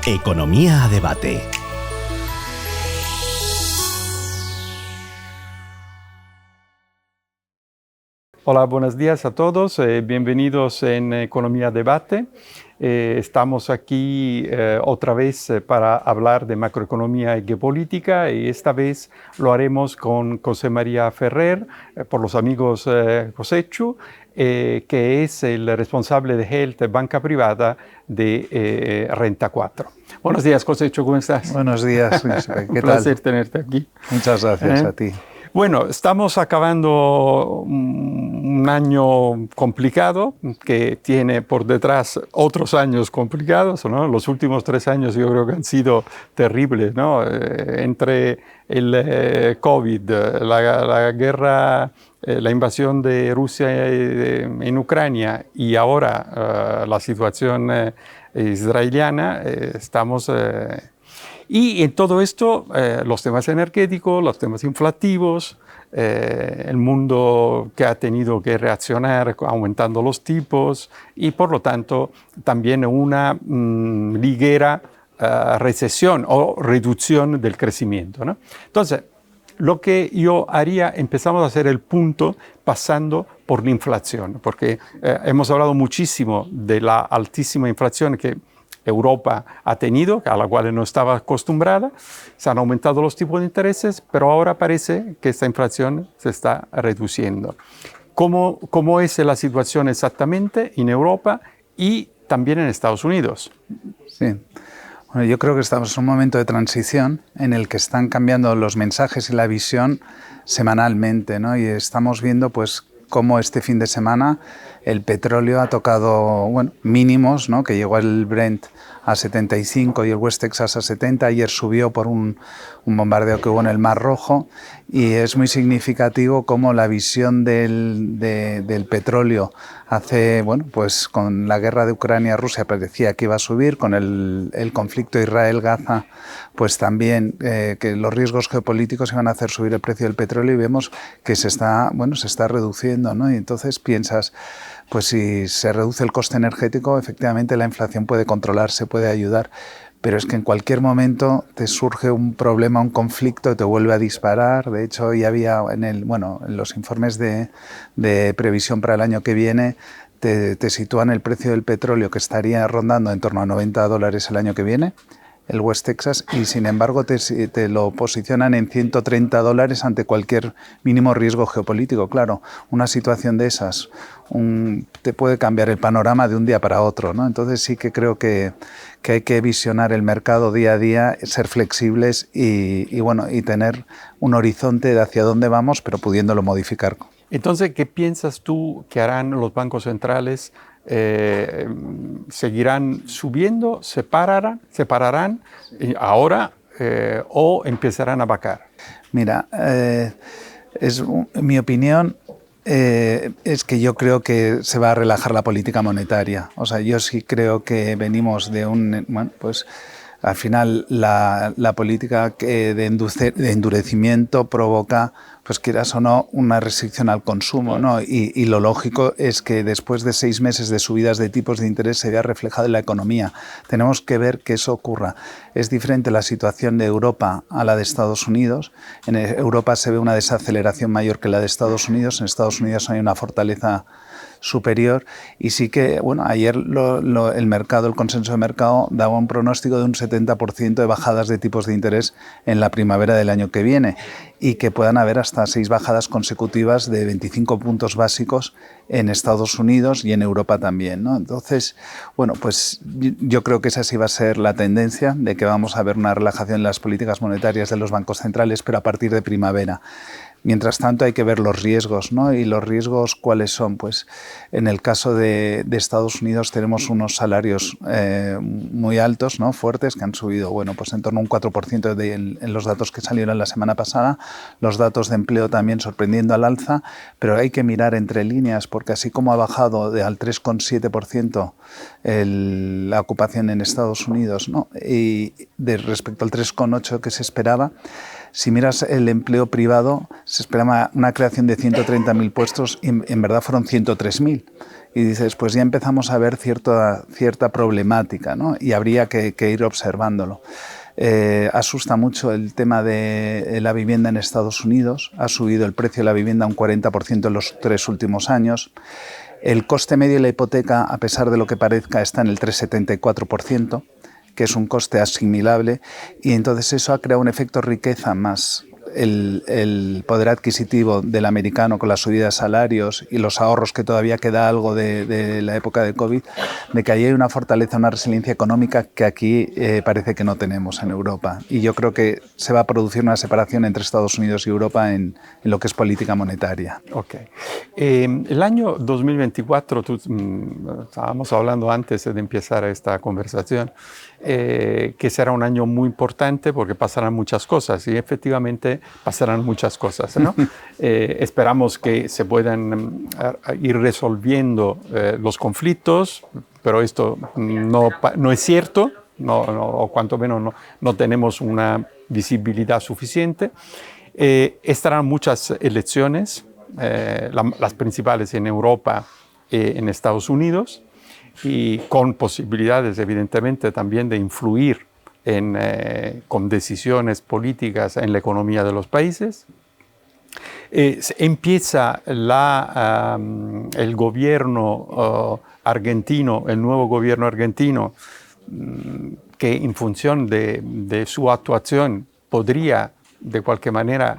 Economía a debate. Hola, buenos días a todos. Bienvenidos en Economía a Debate. Estamos aquí otra vez para hablar de macroeconomía y geopolítica, y esta vez lo haremos con José María Ferrer, por los amigos Josechu, que es el responsable de Health Banca Privada de Renta 4. Buenos días, Josechu, ¿cómo estás? Buenos días, Giuseppe. ¿Qué Un placer tenerte aquí. Muchas gracias a ti. Bueno, estamos acabando un año complicado que tiene por detrás otros años complicados, ¿no? Los últimos 3 años yo creo que han sido terribles, ¿no? Entre el COVID, la guerra, la invasión de Rusia en Ucrania y ahora la situación israeliana, estamos... Y en todo esto, los temas energéticos, los temas inflativos, el mundo que ha tenido que reaccionar aumentando los tipos y por lo tanto también una ligera recesión o reducción del crecimiento, ¿no? Entonces, lo que yo haría, empezamos a hacer el punto pasando por la inflación, porque hemos hablado muchísimo de la altísima inflación que Europa ha tenido, a la cual no estaba acostumbrada. Se han aumentado los tipos de intereses, pero ahora parece que esta inflación se está reduciendo. ¿Cómo es la situación exactamente en Europa y también en Estados Unidos? Sí. Bueno, yo creo que estamos en un momento de transición en el que están cambiando los mensajes y la visión semanalmente, ¿no? Y estamos viendo, pues, cómo este fin de semana el petróleo ha tocado mínimos, ¿no? Que llegó el Brent a 75 y el West Texas a 70. Ayer subió por un bombardeo que hubo en el Mar Rojo, y es muy significativo cómo la visión del petróleo hace, pues con la guerra de Ucrania-Rusia parecía que iba a subir, con el conflicto Israel-Gaza, pues también que los riesgos geopolíticos iban a hacer subir el precio del petróleo, y vemos que se está reduciendo, ¿no? Y entonces piensas, pues si se reduce el coste energético, efectivamente la inflación puede controlarse, puede ayudar, pero es que en cualquier momento te surge un problema, un conflicto, te vuelve a disparar. De hecho, ya había en los informes de previsión para el año que viene, te sitúan el precio del petróleo que estaría rondando en torno a $90 el año que viene, el West Texas, y sin embargo te lo posicionan en $130 ante cualquier mínimo riesgo geopolítico. Claro, una situación de esas te puede cambiar el panorama de un día para otro, ¿no? Entonces sí que creo que hay que visionar el mercado día a día, ser flexibles y tener un horizonte de hacia dónde vamos, pero pudiéndolo modificar. Entonces, ¿qué piensas tú que harán los bancos centrales? ¿Seguirán subiendo? ¿Separarán ahora o empezarán a bajar? Mira, mi opinión es que yo creo que se va a relajar la política monetaria. O sea, yo sí creo que venimos de al final la política de endurecimiento provoca, pues quieras o no, una restricción al consumo, ¿no? Y lo lógico es que después de 6 meses de subidas de tipos de interés se vea reflejado en la economía. Tenemos que ver que eso ocurra. Es diferente la situación de Europa a la de Estados Unidos. En Europa se ve una desaceleración mayor que la de Estados Unidos. En Estados Unidos hay una fortaleza superior, y sí que, ayer el consenso de mercado daba un pronóstico de un 70% de bajadas de tipos de interés en la primavera del año que viene, y que puedan haber hasta 6 bajadas consecutivas de 25 puntos básicos en Estados Unidos y en Europa también, ¿no? Entonces, pues yo creo que esa sí va a ser la tendencia, de que vamos a ver una relajación en las políticas monetarias de los bancos centrales, pero a partir de primavera. Mientras tanto hay que ver los riesgos, ¿no? Y los riesgos, ¿cuáles son? Pues en el caso de Estados Unidos tenemos unos salarios muy altos, ¿no? Fuertes, que han subido, pues en torno a un 4% en los datos que salieron la semana pasada. Los datos de empleo también sorprendiendo al alza, pero hay que mirar entre líneas, porque así como ha bajado al 3,7% la ocupación en Estados Unidos, ¿no? Y respecto al 3,8% que se esperaba, Si miras el empleo privado, se esperaba una creación de 130.000 puestos y en verdad fueron 103.000. Y dices, pues ya empezamos a ver cierta problemática, ¿no? Y habría que ir observándolo. Asusta mucho el tema de la vivienda en Estados Unidos. Ha subido el precio de la vivienda un 40% en los 3 últimos años. El coste medio de la hipoteca, a pesar de lo que parezca, está en el 3,74%, que es un coste asimilable, y entonces eso ha creado un efecto riqueza más el poder adquisitivo del americano con la subida de salarios y los ahorros, que todavía queda algo de la época de COVID, de que allí hay una fortaleza, una resiliencia económica que aquí parece que no tenemos en Europa. Y yo creo que se va a producir una separación entre Estados Unidos y Europa en lo que es política monetaria. Ok. El año 2024, estábamos hablando antes de empezar esta conversación, que será un año muy importante porque pasarán muchas cosas, y efectivamente pasarán muchas cosas, ¿no? Esperamos que se puedan ir resolviendo los conflictos, pero esto no es cierto, o cuanto menos no tenemos una visibilidad suficiente. Estarán muchas elecciones, las principales en Europa y en Estados Unidos, y con posibilidades evidentemente también de influir con decisiones políticas en la economía de los países. Empieza el gobierno argentino, el nuevo gobierno argentino, que en función de su actuación podría de cualquier manera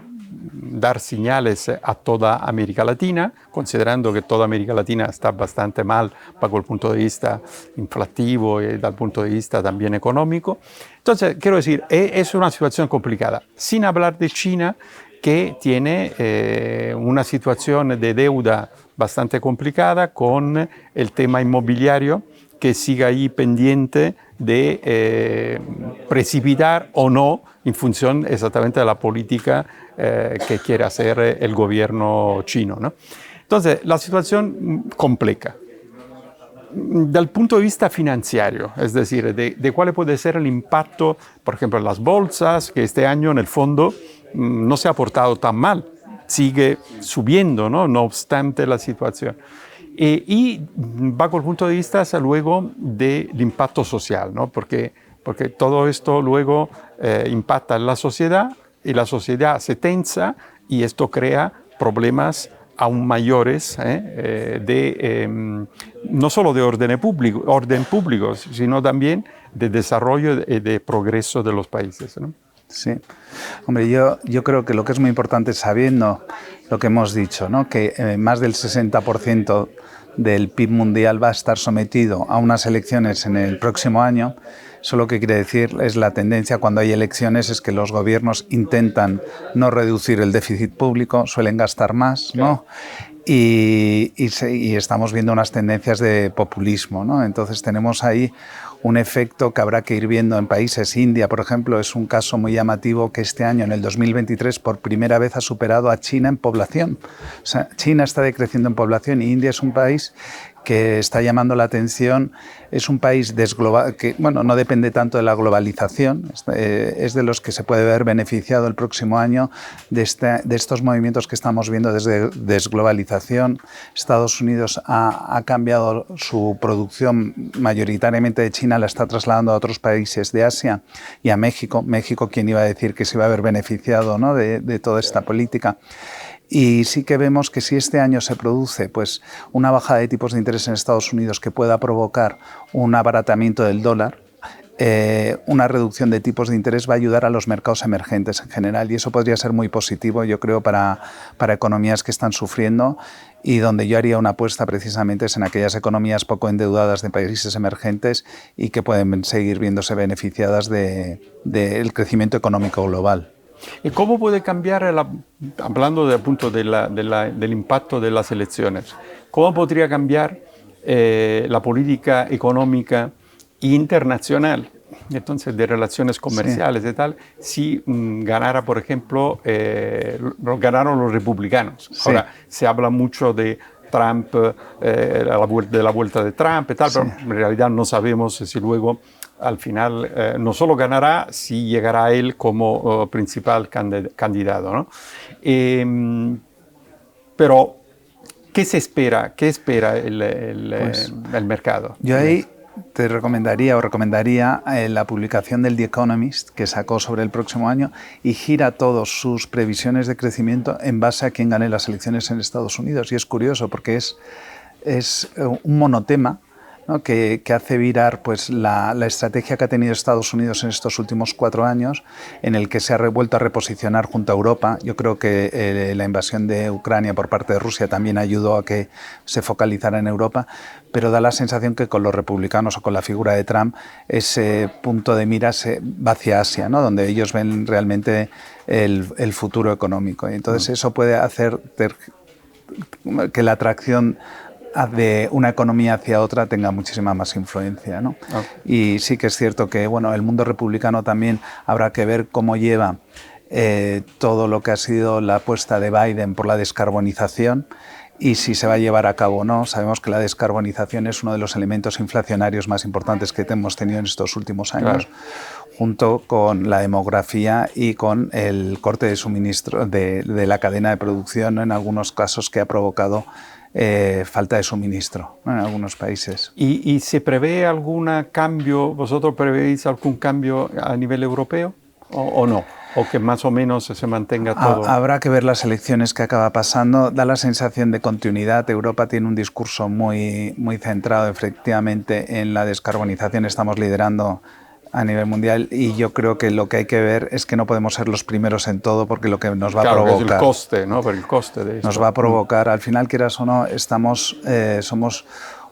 dar señales a toda América Latina, considerando que toda América Latina está bastante mal bajo el punto de vista inflativo y desde el punto de vista también económico. Entonces, quiero decir, es una situación complicada, sin hablar de China, que tiene una situación de deuda bastante complicada con el tema inmobiliario, que sigue ahí pendiente de precipitar o no en función exactamente de la política que quiere hacer el gobierno chino, ¿no? Entonces, la situación compleja. Dal punto de vista financiero, es decir, de cuál puede ser el impacto, por ejemplo, en las bolsas, que este año en el fondo no se ha portado tan mal, sigue subiendo, ¿no? No obstante la situación. Y bajo el punto de vista luego del impacto social, ¿no? Porque todo esto luego impacta en la sociedad, y la sociedad se tensa, y esto crea problemas aún mayores, no solo de orden público, sino también de desarrollo y de progreso de los países, ¿no? Sí. Hombre, yo creo que lo que es muy importante, sabiendo lo que hemos dicho, ¿no? Que más del 60% del PIB mundial va a estar sometido a unas elecciones en el próximo año. Eso lo que quiere decir es la tendencia cuando hay elecciones es que los gobiernos intentan no reducir el déficit público, suelen gastar más, ¿no? Y estamos viendo unas tendencias de populismo, ¿no? Entonces tenemos ahí un efecto que habrá que ir viendo en países. India, por ejemplo, es un caso muy llamativo, que este año, en el 2023, por primera vez ha superado a China en población. O sea, China está decreciendo en población y India es un país que está llamando la atención. Es un país que, bueno, no depende tanto de la globalización, es de los que se puede ver beneficiado el próximo año de estos movimientos que estamos viendo desde desglobalización. Estados Unidos ha cambiado su producción mayoritariamente de China, la está trasladando a otros países de Asia y a México. México, ¿quién iba a decir que se iba a ver beneficiado, ¿no? de toda esta política? Y sí que vemos que si este año se produce pues, una bajada de tipos de interés en Estados Unidos que pueda provocar un abaratamiento del dólar, una reducción de tipos de interés va a ayudar a los mercados emergentes en general, y eso podría ser muy positivo, yo creo, para economías que están sufriendo, y donde yo haría una apuesta precisamente es en aquellas economías poco endeudadas de países emergentes y que pueden seguir viéndose beneficiadas del crecimiento económico global. ¿Y cómo puede cambiar, hablando del punto del impacto de las elecciones, cómo podría cambiar la política económica internacional, entonces de relaciones comerciales y tal, si ganara, por ejemplo, ganaron los republicanos? Sí. Ahora, se habla mucho de Trump, de la vuelta de Trump y tal, Sí. pero en realidad no sabemos si luego al final no solo ganará, si llegará él como principal candidato, ¿no? Pero, ¿qué se espera? ¿Qué espera el mercado? Yo ahí te recomendaría la publicación del The Economist que sacó sobre el próximo año y gira todas sus previsiones de crecimiento en base a quién gane las elecciones en Estados Unidos. Y es curioso porque es un monotema, ¿no? que hace virar pues, la estrategia que ha tenido Estados Unidos en estos últimos 4 años, en el que se ha vuelto a reposicionar junto a Europa. Yo creo que la invasión de Ucrania por parte de Rusia también ayudó a que se focalizara en Europa, pero da la sensación que con los republicanos o con la figura de Trump ese punto de mira se va hacia Asia, ¿no? Donde ellos ven realmente el futuro económico. Y entonces eso puede hacer que la atracción de una economía hacia otra tenga muchísima más influencia, ¿no? Y sí que es cierto que bueno, el mundo republicano también habrá que ver cómo lleva todo lo que ha sido la apuesta de Biden por la descarbonización y si se va a llevar a cabo o no. Sabemos que la descarbonización es uno de los elementos inflacionarios más importantes que hemos tenido en estos últimos años, junto con la demografía y con el corte de suministro de la cadena de producción, ¿no? En algunos casos que ha provocado falta de suministro, ¿no? En algunos países. ¿Y se prevé algún cambio? ¿Vosotros prevéis algún cambio a nivel europeo o no? ¿O que más o menos se mantenga todo? Habrá que ver las elecciones que acaba pasando. Da la sensación de continuidad. Europa tiene un discurso muy centrado efectivamente en la descarbonización. Estamos liderando a nivel mundial y yo creo que lo que hay que ver es que no podemos ser los primeros en todo porque lo que nos va a provocar... Es el coste, ¿no? Por el coste de esto. Nos va a provocar, al final, quieras o no, somos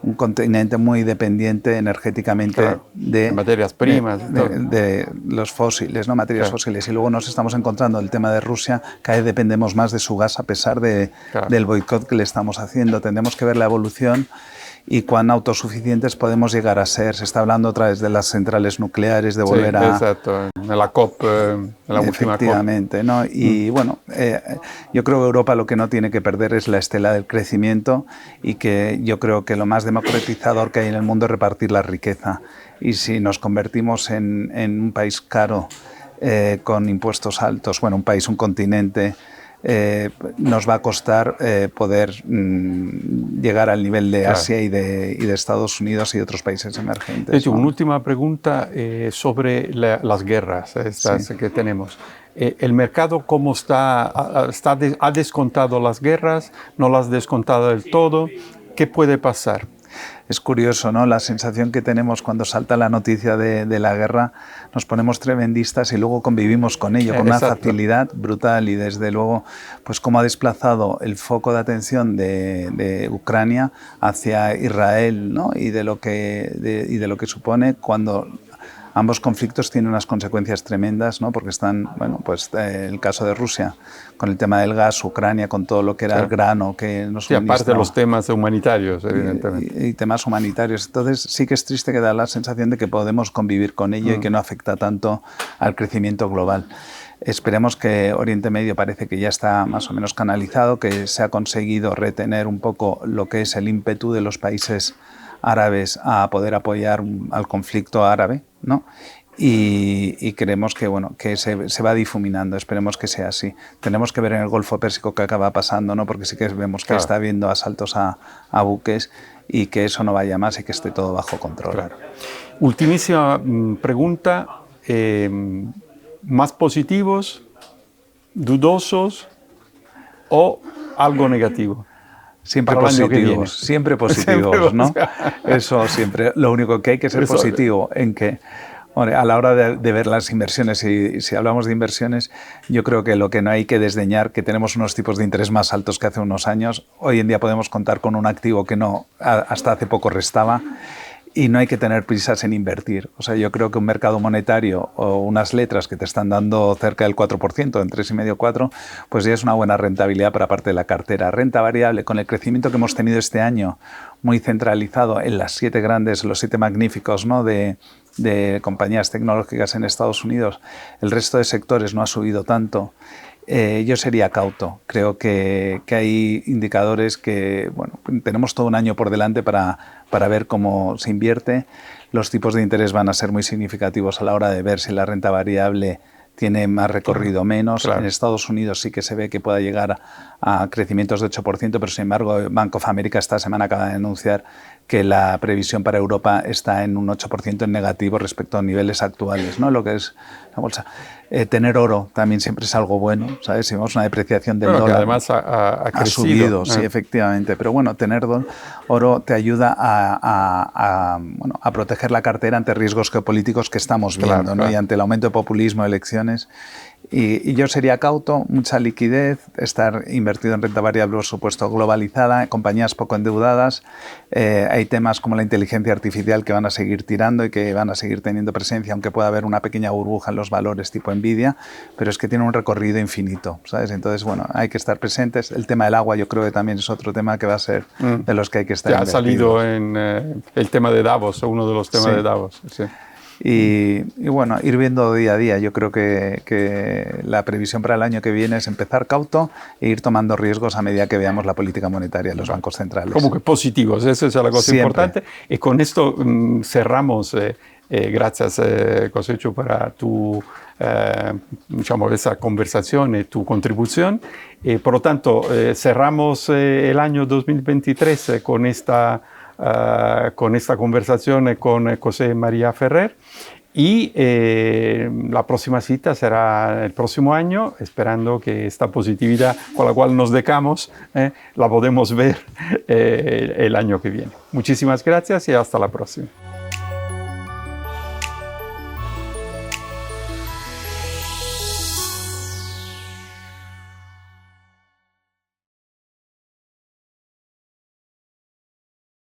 un continente muy dependiente energéticamente de materias primas. De los fósiles, ¿no? Materias fósiles. Y luego nos estamos encontrando el tema de Rusia, cada vez dependemos más de su gas a pesar del boicot que le estamos haciendo. Tendremos que ver la evolución y cuán autosuficientes podemos llegar a ser. Se está hablando otra vez de las centrales nucleares, de volver a... Exacto, en la COP, en la última COP. Efectivamente, ¿no? Y bueno, yo creo que Europa lo que no tiene que perder es la estela del crecimiento y que yo creo que lo más democratizador que hay en el mundo es repartir la riqueza. Y si nos convertimos en un país caro, con impuestos altos, bueno, un continente... nos va a costar poder llegar al nivel de Asia y de Estados Unidos y de otros países emergentes. De hecho, una última pregunta sobre las guerras que tenemos. ¿El mercado cómo está? ¿Ha descontado las guerras? ¿No las ha descontado del todo? ¿Qué puede pasar? Es curioso, ¿no? La sensación que tenemos cuando salta la noticia de la guerra, nos ponemos tremendistas y luego convivimos con ello, con una facilidad brutal y desde luego, pues cómo ha desplazado el foco de atención de Ucrania hacia Israel, ¿no? y de lo que supone cuando ambos conflictos tienen unas consecuencias tremendas, ¿no? Porque están, bueno, pues el caso de Rusia con el tema del gas, Ucrania con todo lo que era el grano que nos suministra. Y aparte de los temas humanitarios, evidentemente. Y temas humanitarios. Entonces sí que es triste que da la sensación de que podemos convivir con ello y que no afecta tanto al crecimiento global. Esperemos que Oriente Medio parece que ya está más o menos canalizado, que se ha conseguido retener un poco lo que es el ímpetu de los países árabes a poder apoyar al conflicto árabe, ¿no? Y creemos que, bueno, que se va difuminando, esperemos que sea así. Tenemos que ver en el Golfo Pérsico qué acaba pasando, ¿no? Porque sí que vemos que está habiendo asaltos a buques y que eso no vaya más y que esté todo bajo control. Ultimísima pregunta, ¿más positivos, dudosos o algo negativo? Siempre positivos, ¿no? Eso siempre. Lo único que hay que ser positivo en que, bueno, a la hora de ver las inversiones, y si hablamos de inversiones, yo creo que lo que no hay que desdeñar, que tenemos unos tipos de interés más altos que hace unos años. Hoy en día podemos contar con un activo que no hasta hace poco restaba. Y no hay que tener prisas en invertir. O sea, yo creo que un mercado monetario o unas letras que te están dando cerca del 4%, en 3,5-4%, pues ya es una buena rentabilidad para parte de la cartera. Renta variable, con el crecimiento que hemos tenido este año, muy centralizado en las 7 grandes, los 7 magníficos, ¿no? de compañías tecnológicas en Estados Unidos, el resto de sectores no ha subido tanto. Yo sería cauto. Creo que hay indicadores que, bueno, tenemos todo un año por delante para ver cómo se invierte. Los tipos de interés van a ser muy significativos a la hora de ver si la renta variable tiene más recorrido o menos. Claro. En Estados Unidos sí que se ve que pueda llegar a crecimientos de 8%, pero sin embargo Bank of America esta semana acaba de anunciar que la previsión para Europa está en un 8% en negativo respecto a niveles actuales, ¿no? Lo que es la bolsa. Tener oro también siempre es algo bueno, ¿sabes? Si vemos una depreciación del dólar, que además ha subido, sí, efectivamente. Pero bueno, tener oro te ayuda a proteger la cartera ante riesgos geopolíticos que estamos viendo, claro, ¿no? Claro. Y ante el aumento de populismo, elecciones. Y yo sería cauto, mucha liquidez, estar invertido en renta variable, por supuesto, globalizada, compañías poco endeudadas. Hay temas como la inteligencia artificial que van a seguir tirando y que van a seguir teniendo presencia, aunque pueda haber una pequeña burbuja en los valores tipo Nvidia, pero es que tiene un recorrido infinito, ¿sabes? Entonces, bueno, hay que estar presentes. El tema del agua yo creo que también es otro tema que va a ser de los que hay que estar invertidos. Ha salido en el tema de Davos, uno de los temas de Davos. Sí. Y bueno, ir viendo día a día. Yo creo que la previsión para el año que viene es empezar cauto e ir tomando riesgos a medida que veamos la política monetaria de los bancos centrales. Como que positivos, esa es la cosa importante. Y con esto cerramos. Gracias, Cosecho, para tu esa conversación y tu contribución. Por lo tanto, cerramos el año 2023 con esta conversación con José María Ferrer y la próxima cita será el próximo año, esperando que esta positividad con la cual nos decamos la podemos ver el año que viene. Muchísimas gracias y hasta la próxima.